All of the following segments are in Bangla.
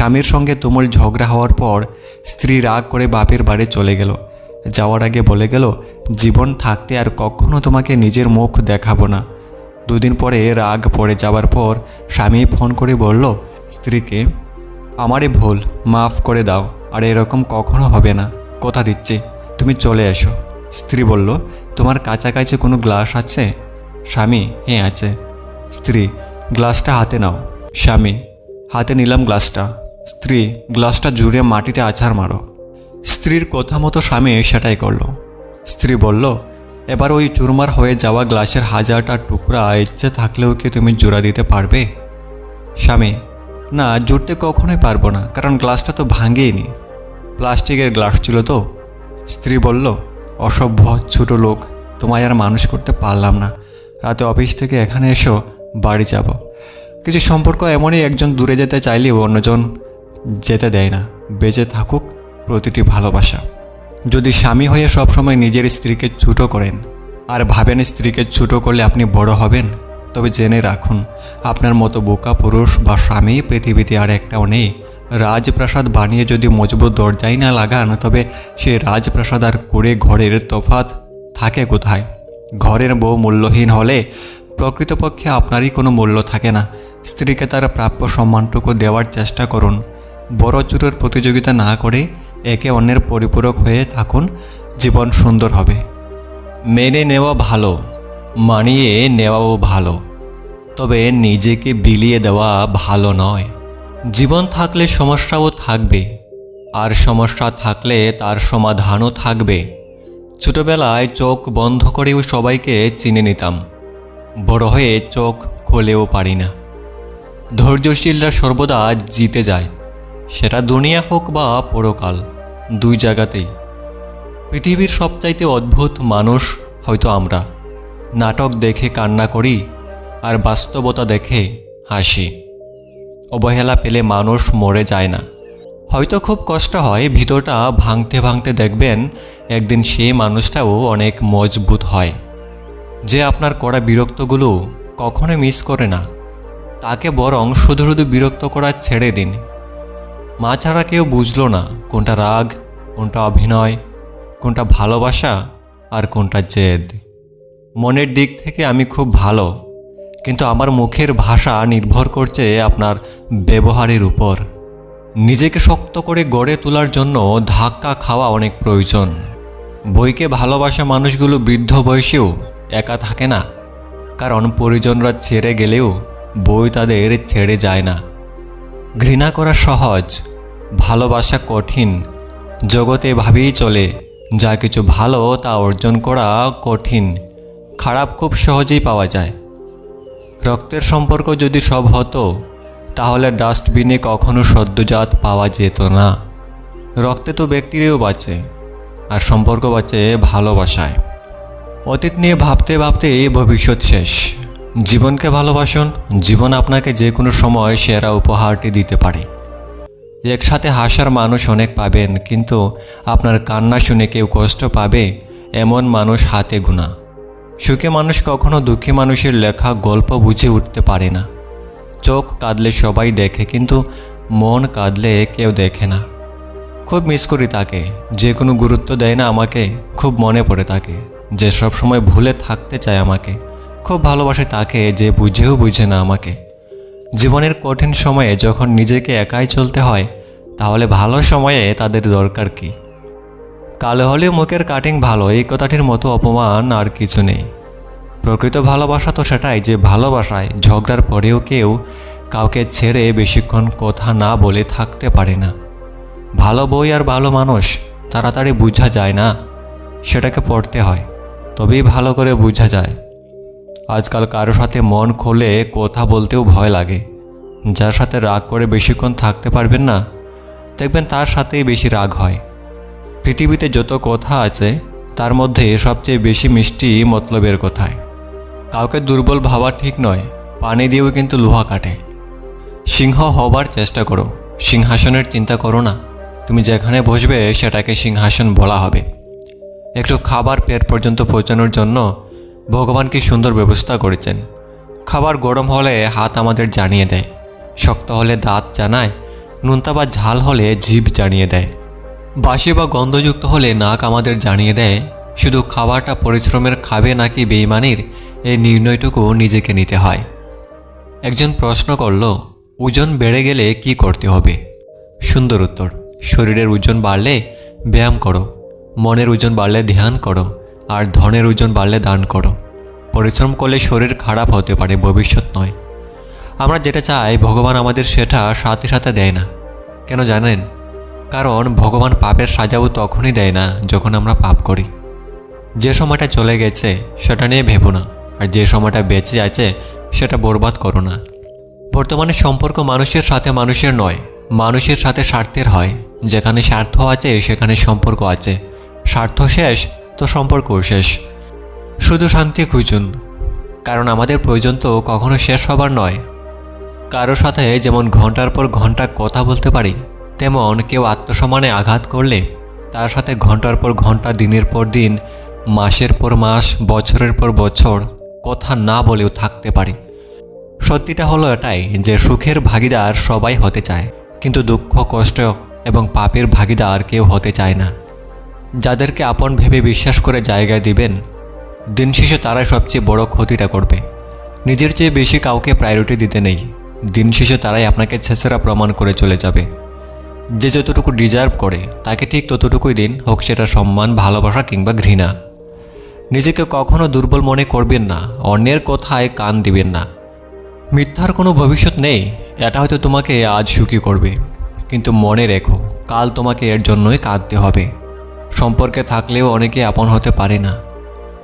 স্বামীর সঙ্গে তুমুল ঝগড়া হওয়ার পর স্ত্রী রাগ করে বাপের বাড়ি চলে গেল। যাওয়ার আগে বলে গেল, জীবন থাকতে আর কখনো তোমাকে নিজের মুখ দেখাবো না। দুদিন পরে রাগ পড়ে যাওয়ার পর স্বামী ফোন করে বলল স্ত্রীকে, আমারই ভুল, মাফ করে দাও, আর এরকম কখনো হবে না, কথা দিচ্ছি, তুমি চলে এসো। স্ত্রী বলল, তোমার কাছাকাছি কোনো গ্লাস আছে? স্বামী, হ্যাঁ আছে। স্ত্রী, গ্লাসটা হাতে নাও। স্বামী, হাতে নিলাম গ্লাসটা। স্ত্রী, গ্লাসটা জুড়ে মাটিতে আছাড় মারো। স্ত্রীর কথা মতো স্বামী সেটাই করল। স্ত্রী বলল, এবার ওই চুরমার হয়ে যাওয়া গ্লাসের 1000টা টুকরা ইচ্ছে থাকলেও কি তুমি জোড়া দিতে পারবে? স্বামী, না, জুড়তে কখনোই পারবো না, কারণ গ্লাসটা তো ভাঙেইনি, প্লাস্টিকের গ্লাস ছিল তো। স্ত্রী বলল, অসভ্য ছোট লোক, তোমায় আর মানুষ করতে পারলাম না, রাতে অফিস থেকে এখানে এসো, বাড়ি যাব। কিছু সম্পর্ক এমনই, একজন দূরে যেতে চাইলেও অন্যজন যেতে দেয় না। বেঁচে থাকুক প্রতিটি ভালোবাসা। যদি স্বামী হয়ে সবসময় নিজের স্ত্রীকে ছোটো করেন আর ভাবেন স্ত্রীকে ছোটো করলে আপনি বড় হবেন, তবে জেনে রাখুন, আপনার মতো বোকা পুরুষ বা স্বামী পৃথিবীতে আর একটাও নেই। রাজপ্রাসাদ বানিয়ে যদি মজবুত দরজাই না লাগান, তবে সে রাজপ্রাসাদ আর কুঁড়ে ঘরের তফাৎ থাকে কোথায়? ঘরের বউ মূল্যহীন হলে প্রকৃতপক্ষে আপনারই কোনো মূল্য থাকে না। স্ত্রীকে তার প্রাপ্য সম্মানটুকু দেওয়ার চেষ্টা করুন। বড় ছোটোর প্রতিযোগিতা না করে একে অন্যের পরিপূরক হয়ে থাকুন, জীবন সুন্দর হবে। মেনে নেওয়া ভালো, মানিয়ে নেওয়াও ভালো, তবে নিজেকে বিলিয়ে দেওয়া ভালো নয়। জীবন থাকলে সমস্যাও থাকবে, আর সমস্যা থাকলে তার সমাধানও থাকবে। ছোটবেলায় চোখ বন্ধ করেও সবাইকে চিনে নিতাম, বড় হয়ে চোখ খুলেও পারি না। ধৈর্যশীলরা সর্বদা জিতে যায়, সেটা দুনিয়া হোক বা পরকাল, দুই জায়গাতেই। পৃথিবীর সবচাইতে অদ্ভুত মানুষ হয়তো আমরা। নাটক দেখে কান্না করি আর বাস্তবতা দেখে হাসি। অবহেলা পেলে মানুষ মরে যায় না, হয়তো খুব কষ্ট হয়, ভিতরটা ভাঙতে ভাঙতে দেখবেন একদিন সেই মানুষটাও অনেক মজবুত হয়। যে আপনার করা বিরক্তগুলো কখনো মিস করে না, তাকে বরং শুধু শুধু বিরক্ত করা ছেড়ে দিন। মা ছাড়া কেউ বুঝলো না কোনটা রাগ, কোনটা অভিনয়, কোনটা ভালোবাসা আর কোনটা জেদ। মনের দিক থেকে আমি খুব ভালো, কিন্তু আমার মুখের ভাষা নির্ভর করছে আপনার ব্যবহারের উপর। নিজেকে শক্ত করে গড়ে তোলার জন্য ধাক্কা খাওয়া অনেক প্রয়োজন। বইকে ভালোবাসা মানুষগুলো বৃদ্ধ বয়সেও একা থাকে না, কারণ পরিজনরা ছেড়ে গেলেও বই তাদের ছেড়ে যায় না। ঘৃণা করা সহজ, ভালোবাসা কঠিন। জগতে এভাবেই চলে, যা কিছু ভালো তা অর্জন করা কঠিন, খারাপ খুব সহজেই পাওয়া যায়। রক্তের সম্পর্ক যদি সব হতো, তাহলে ডাস্টবিনে কখনো সদ্যজাত পাওয়া যেত না। রক্তে তো ব্যাকটেরিয়াও বাঁচে, আর সম্পর্ক বাঁচে ভালোবাসায়। অতীত নিয়ে ভাবতে ভাবতে ভবিষ্যৎ শেষ। জীবনকে ভালোবাসুন, জীবন আপনাকে যে কোনো সময় সেরা উপহারটি দিতে পারে। একসাথে হাসার মানুষ অনেক পাবেন, কিন্তু আপনার কান্না শুনে কেউ কষ্ট পাবে এমন মানুষ হাতে গোনা। সুখী মানুষ কখনো দুঃখী মানুষের লেখা গল্প বুঝে উঠতে পারে না। চোখ কাঁদলে সবাই দেখে, কিন্তু মন কাঁদলে কেউ দেখে না। খুব মিস করি তাকে, যে কোনো গুরুত্ব দেয় না আমাকে। খুব মনে পড়ে তাকে, যে সব সময় ভুলে থাকতে চায় আমাকে। খুব ভালোবাসে তাকে, যে বুঝেও বুঝে না আমাকে। জীবনের কঠিন সময়ে যখন নিজেকে একাই চলতে হয়, তাহলে ভালো সময়ে তাদের দরকার কি? কালো হলেও মুখের কাটিং ভালো, এই কথাটির মতো অপমান আর কিছু নেই। প্রকৃত ভালোবাসা তো সেটাই, যে ভালোবাসায় ঝগড়ার পরেও কেউ কাউকে ছেড়ে বেশিক্ষণ কথা না বলে থাকতে পারে না। ভালো বই আর ভালো মানুষ তাড়াতাড়ি বোঝা যায় না, সেটাকে পড়তে হয়, তবেই ভালো করে বোঝা যায়। আজকাল কারো সাথে মন খুলে কথা বলতেও ভয় লাগে। যার সাথে রাগ করে বেশিক্ষণ থাকতে পারবেন না, দেখবেন তার সাথেই বেশি রাগ হয়। পৃথিবীতে যত কথা আছে, তার মধ্যে সবচেয়ে বেশি মিষ্টি মতলবের কথায়। কাউকে দুর্বল ভাবা ঠিক নয়, পানি দিয়েও কিন্তু লোহা কাটে। সিংহ হবার চেষ্টা করো, সিংহাসনের চিন্তা করো না। তুমি যেখানে বসবে সেটাকে সিংহাসন বলা হবে। একটু খাবার পেট পর্যন্ত পৌঁছানোর জন্য ভগবান কি সুন্দর ব্যবস্থা করেছেন। খাবার গরম হলে হাত আমাদের জানিয়ে দেয়, শক্ত হলে দাঁত জানায়, নোনতা বা ঝাল হলে জিভ জানিয়ে দেয়, বাসি বা গন্ধযুক্ত হলে নাক আমাদের জানিয়ে দেয় শুধু খাবারটা পরিশ্রমের খাবে নাকি বেইমানির, এই নির্ণয়টুকু নিজেকে নিতে হয়। একজন প্রশ্ন করল, ওজন বেড়ে গেলে কি করতে হবে? সুন্দর উত্তর, শরীরের ওজন বাড়লে ব্যায়াম করো, মনের ওজন বাড়লে ধ্যান করো, আর ধনের ওজন বাড়লে দান করো। পরিশ্রম করলে শরীর খারাপ হতে পারে, ভবিষ্যৎ নয়। আমরা যেটা চাই ভগবান আমাদের সেটা সাথে সাথে দেয় না। কেন জানেন? কারণ ভগবান পাপের সাজাও তখনই দেয় না যখন আমরা পাপ করি। যে সময়টা চলে গেছে সেটা নিয়ে ভেবো না, আর যে সময়টা বেঁচে আছে সেটা বরবাদ করো না। বর্তমানে সম্পর্ক মানুষের সাথে মানুষের নয়, মানুষের সাথে স্বার্থের হয়। যেখানে স্বার্থ আছে সেখানে সম্পর্ক আছে, স্বার্থ শেষ তো সম্পর্কও শেষ। শুধু শান্তি খুঁজুন, কারণ আমাদের প্রয়োজন তো কখনো শেষ হবার নয়। কারো সাথে যেমন ঘন্টার পর ঘন্টা কথা বলতে পারি, তেমন কেউ আত্মসম্মানে আঘাত করলে তার সাথে ঘন্টার পর ঘন্টা, দিনের পর দিন, মাসের পর মাস, বছরের পর বছর কথা না বলেও থাকতে পারি। সত্যিটা হলো এটাই যে সুখের ভাগিদার সবাই হতে চায়, কিন্তু দুঃখ, কষ্ট এবং পাপের ভাগিদার কেউ হতে চায় না। যাদেরকে আপন ভেবে বিশ্বাস করে জায়গা দিবেন, দিন শেষে তারাই সবচেয়ে বড় ক্ষতিটা করবে। নিজের চেয়ে বেশি কাউকে প্রায়োরিটি দিতে নেই, দিন শেষে তারাই আপনাকে ছেঁচড়া প্রমাণ করে চলে যাবে। যে যতটুকু ডিজার্ভ করে তাকে ঠিক ততটুকুই দিন, হোক সেটা সম্মান, ভালোবাসা কিংবা ঘৃণা। নিজেকে কখনো দুর্বল মনে করবেন না, অন্যের কথায় কান দিবেন না। মিথ্যার কোনো ভবিষ্যৎ নেই, এটা হয়তো তোমাকে আজ সুখী করবে, কিন্তু মনে রেখো কাল তোমাকে এর জন্যই কাঁদতে হবে। সম্পর্কে থাকলেও অনেকে আপন হতে পারে না,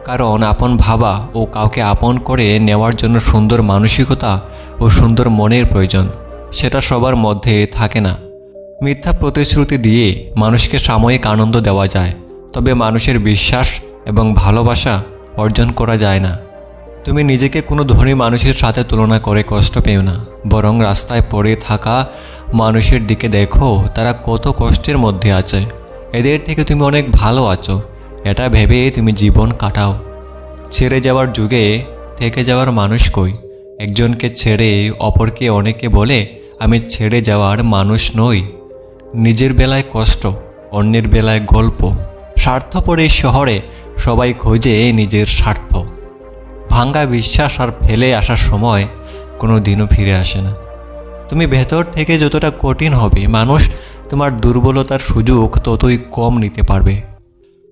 কারণ আপন ভাবা ও কাউকে আপন করে নেওয়ার জন্য সুন্দর মানসিকতা ও সুন্দর মনের প্রয়োজন, সেটা সবার মধ্যে থাকে না। মিথ্যা প্রতিশ্রুতি দিয়ে মানুষকে সাময়িক আনন্দ দেওয়া যায়, তবে মানুষের বিশ্বাস এবং ভালোবাসা অর্জন করা যায় না। তুমি নিজেকে কোনো ধনী মানুষের সাথে তুলনা করে কষ্ট পেও না, বরং রাস্তায় পড়ে থাকা মানুষের দিকে দেখো তারা কত কষ্টের মধ্যে আছে। এদের থেকে তুমি অনেক ভালো আছো, এটা ভেবে তুমি জীবন কাটাও। ছেড়ে যাওয়ার যুগে থেকে যাওয়ার মানুষ কই? একজনকে ছেড়ে অপরকে অনেকে বলে আমি ছেড়ে যাওয়ার মানুষ নই। নিজের বেলায় কষ্ট, অন্যের বেলায় গল্প। স্বার্থপর এই শহরে সবাই খোঁজে নিজের স্বার্থ। ভাঙ্গা বিশ্বাস আর ফেলে আসার সময় কোনো দিনও ফিরে আসে না। তুমি ভেতর থেকে যতটা কঠিন হবে, মানুষ তোমার দুর্বলতার সুযোগ ততই কম নিতে পারবে।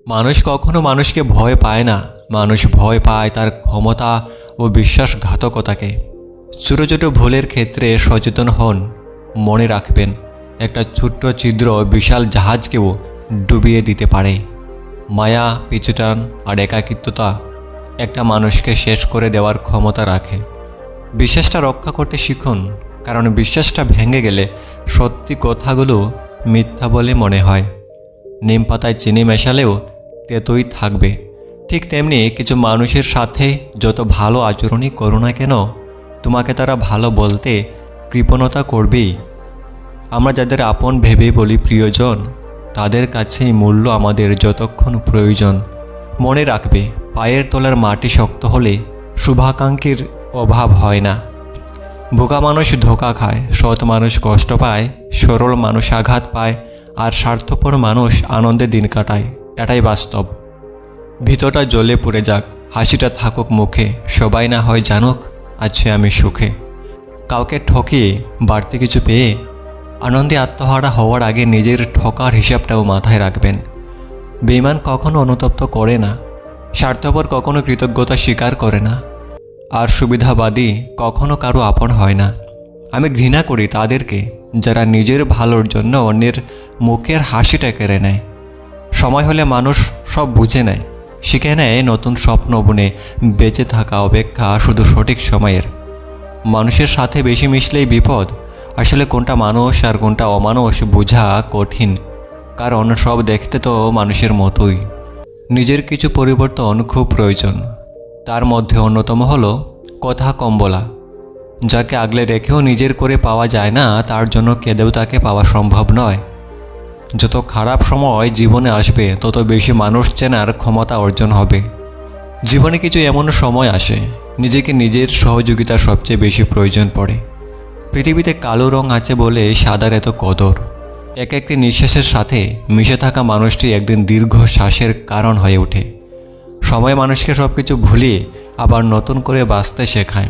মানুষ কখনো মানুষকে ভয় পায় না, মানুষ ভয় পায় তার ক্ষমতা ও বিশ্বাসঘাতকতাকে। ছোটো ছোটো ভুলের ক্ষেত্রে সচেতন হন। মনে রাখবেন, একটা ছোট্ট ছিদ্র বিশাল জাহাজকেও ডুবিয়ে দিতে পারে। মায়া, পিছুটান আর একাকিত্বতা একটা মানুষকে শেষ করে দেওয়ার ক্ষমতা রাখে। বিশ্বাসটা রক্ষা করতে শিখুন, কারণ বিশ্বাসটা ভেঙে গেলে সত্যি কথাগুলো মিথ্যা বলে মনে হয়। নিম পাতায় চিনি মেশালেও তেতোই থাকবে। ঠিক তেমনি কিছু মানুষের সাথে যত ভালো আচরণই করো না কেন, তোমাকে তারা ভালো বলতে কৃপণতা করবেই। আমরা যাদের আপন ভেবে বলি প্রিয়জন, তাদের কাছেই মূল্য আমাদের যতক্ষণ প্রয়োজন। মনে রাখবে, পায়ের তলার মাটি শক্ত হলে শুভাকাঙ্ক্ষীর অভাব হয় না। বোকা মানুষ ধোঁকা খায়, সৎ মানুষ কষ্ট পায়, সরল মানুষ আঘাত পায়, আর স্বার্থপর মানুষ আনন্দে দিন কাটায়। এটাই বাস্তব। ভিতরটা জ্বলে পুড়ে যাক, হাসিটা থাকুক মুখে, সবাই না হয় জানুক আছে আমি সুখে। কাউকে ঠকিয়ে বাড়তি কিছু পেয়ে আনন্দে আত্মহারা হওয়ার আগে নিজের ঠকার হিসাবটাও মাথায় রাখবেন। বেঈমান কখনো অনুতপ্ত করে না, স্বার্থপর কখনো কৃতজ্ঞতা স্বীকার করে না, আর সুবিধাবাদী কখনো কারো আপন হয় না। আমি ঘৃণা করি তাদেরকে যারা নিজের ভালোর জন্য অন্যের মুখের হাসিটা কেড়ে নেয়। সময় হলে মানুষ সব বুঝে নেয়, শিখে নেয় নতুন স্বপ্ন বুনে বেঁচে থাকা অপেক্ষা শুধু সঠিক সময়ের। মানুষের সাথে বেশি মিশলেই বিপদ। আসলে কোনটা মানুষ আর কোনটা অমানুষ বোঝা কঠিন, কারণ সব দেখতে তো মানুষের মতোই। নিজের কিছু পরিবর্তন খুব প্রয়োজন। তার মধ্যে অন্যতম হলো কথা কম বলা। যাকে আগলে রেখেও নিজের করে পাওয়া যায় না, তার জন্য কেঁদেও তাকে পাওয়া সম্ভব নয়। যত খারাপ সময় জীবনে আসবে, তত বেশি মানুষ চেনার ক্ষমতা অর্জন হবে। জীবনে কিছু এমন সময় আসে, নিজেকে নিজের সহযোগিতা সবচেয়ে বেশি প্রয়োজন পড়ে। পৃথিবীতে কালো রং আছে বলে সাদার এত কদর। এক একটি নিঃশ্বাসের সাথে মিশে থাকা মানুষটি একদিন দীর্ঘ শ্বাসের কারণ হয়ে ওঠে। সময় মানুষকে সব কিছু ভুলিয়ে আবার নতুন করে বাঁচতে শেখায়।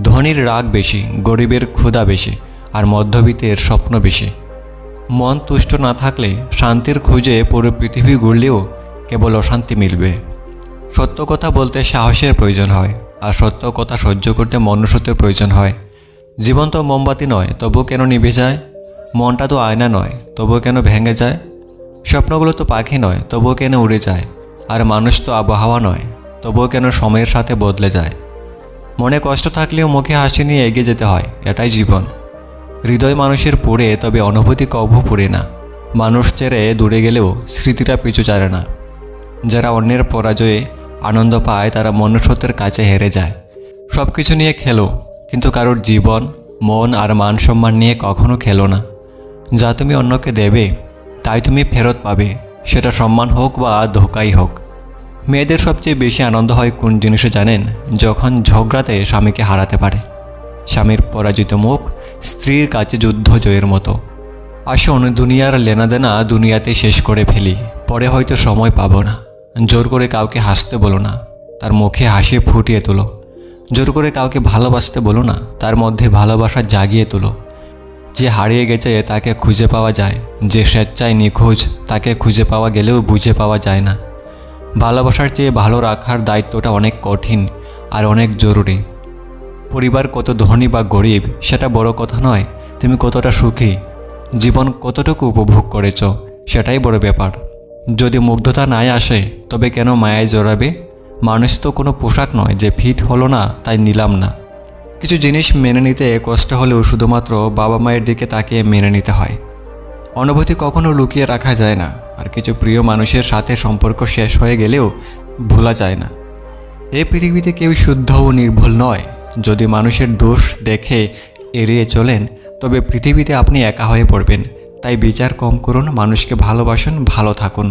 ধনীর রাগ বেশি, গরিবের ক্ষুধা বেশি, আর মধ্যবিত্তের স্বপ্ন বেশি। মন তুষ্ট না থাকলে শান্তির খোঁজে পুরো পৃথিবী ঘুরলেও কেবল অশান্তি মিলবে। সত্য কথা বলতে সাহসের প্রয়োজন হয়, আর সত্য কথা সহ্য করতে মনুষ্যত্বের প্রয়োজন হয়। জীবন তো মোমবাতি নয়, তবুও কেন নিভে যায়? মনটা তো আয়না নয়, তবুও কেন ভেঙে যায়? স্বপ্নগুলো তো পাখি নয়, তবুও কেন উড়ে যায়? আর মানুষ তো আবহাওয়া নয়, তবুও কেন সময়ের সাথে বদলে যায়? মনে কষ্ট থাকলেও মুখে হাসি নিয়ে এগিয়ে যেতে হয়, এটাই জীবন। হৃদয় মানুষের পড়ে, তবে অনুভূতি কভু পড়ে না। মানুষ ছেড়ে দূরে গেলেও স্মৃতিটা পিছু ছাড়ে না। যারা অন্যের পরাজয়ে আনন্দ পায় তারা মনুষ্যত্বের কাছে হেরে যায়। সব কিছু নিয়ে খেলো, কিন্তু কারোর জীবন, মন আর মান সম্মান নিয়ে কখনো খেলো না। যা তুমি অন্যকে দেবে তাই তুমি ফেরত পাবে, সেটা সম্মান হোক বা ধোকাই হোক। মেয়েদের সবচেয়ে বেশি আনন্দ হয় কোন জিনিসে জানেন? যখন ঝগড়াতে স্বামীকে হারাতে পারে। স্বামীর পরাজিত মুখ স্ত্রীর কাছে যুদ্ধ জয়ের মতো। আসুন দুনিয়ার লেনাদেনা দুনিয়াতে শেষ করে ফেলি, পরে হয়তো সময় পাবো না। জোর করে কাউকে হাসতে বলো না, তার মুখে হাসি ফুটিয়ে তোলো। জোর করে কাউকে ভালোবাসতে বলো না, তার মধ্যে ভালোবাসা জাগিয়ে তোলো। যে হারিয়ে গেছে তাকে খুঁজে পাওয়া যায়, যে স্বেচ্ছায় নিখোঁজ তাকে খুঁজে পাওয়া গেলেও বুঝে পাওয়া যায় না। ভালোবাসার চেয়ে ভালো রাখার দায়িত্বটা অনেক কঠিন আর অনেক জরুরি। পরিবার কত ধনী বা গরিব সেটা বড় কথা নয়, তুমি কতটা সুখী, জীবন কতটুকু উপভোগ করেছ সেটাই বড় ব্যাপার। যদি মুগ্ধতা নাই আসে তবে কেন মায়ায় জড়াবে? মানুষ তো কোনো পোশাক নয় যে ফিট হলো না তাই নিলাম না। কিছু জিনিস মেনে নিতে কষ্ট হলেও শুধুমাত্র বাবা মায়ের দিকে তাকিয়ে মেনে নিতে হয়। অনুভূতি কখনো লুকিয়ে রাখা যায় না, আর কিছু প্রিয় মানুষের সাথে সম্পর্ক শেষ হয়ে গেলেও ভোলা যায় না। এই পৃথিবীতে কেউ শুদ্ধ ও নির্ভুল নয়। যদি মানুষের দোষ দেখে এড়িয়ে চলেন তবে পৃথিবীতে আপনি একা হয়ে পড়বেন। তাই বিচার কম করুন, মানুষকে ভালোবাসুন, ভালো থাকুন।